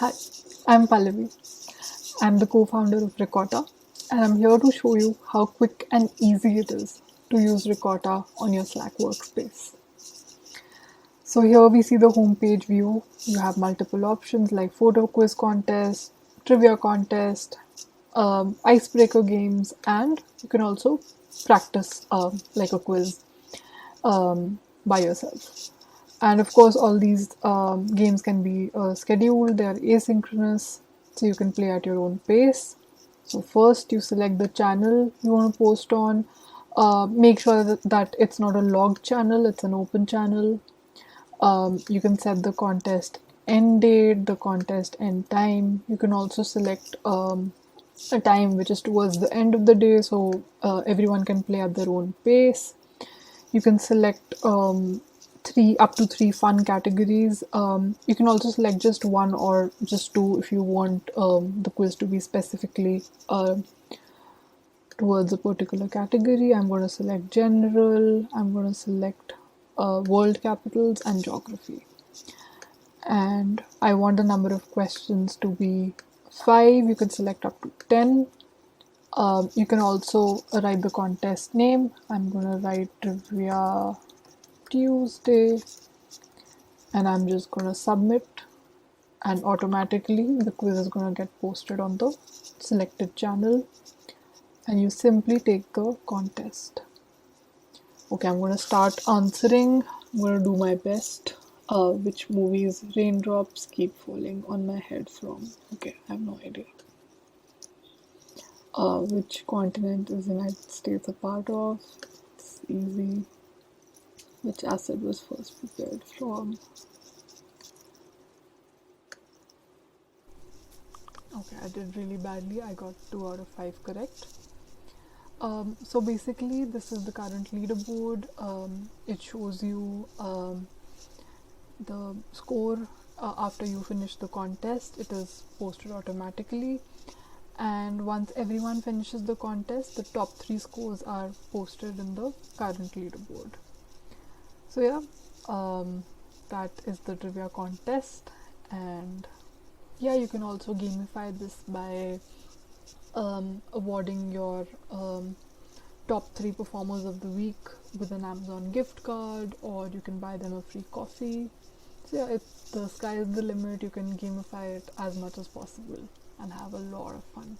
Hi, I'm Pallavi. I'm the co-founder of Ricotta, and I'm here to show you how quick and easy it is to use Ricotta on your Slack workspace. So here we see the homepage view. You have multiple options like photo quiz contest, trivia contest, icebreaker games, and you can also practice like a quiz by yourself. And of course, all these games can be scheduled, they are asynchronous, so you can play at your own pace. So, first, you select the channel you want to post on. Make sure that it's not a logged channel, it's an open channel. You can set the contest end date, the contest end time. You can also select a time which is towards the end of the day so everyone can play at their own pace. You can select three up to three fun categories. You can also select just one or just two if you want the quiz to be specifically towards a particular category. I'm going to select general. I'm going to select world capitals and geography. And I want the number of questions to be 5. You can select up to 10. You can also write the contest name. I'm going to write Trivia Tuesday, and I'm just going to submit, and automatically the quiz is going to get posted on the selected channel, and you simply take the contest. Okay, I'm going to start answering. I'm going to do my best. Which movies raindrops keep falling on my head from? Okay, I have no idea. Which continent is the United States a part of? It's easy. Which acid was first prepared from? Okay, I did really badly. I got 2 out of 5 correct. So basically, this is the current leaderboard. It shows you the score after you finish the contest. It is posted automatically, and once everyone finishes the contest, the top 3 scores are posted in the current leaderboard. So yeah, that is the trivia contest, and yeah, you can also gamify this by awarding your top 3 performers of the week with an Amazon gift card, or you can buy them a free coffee. So yeah, the sky is the limit. You can gamify it as much as possible and have a lot of fun.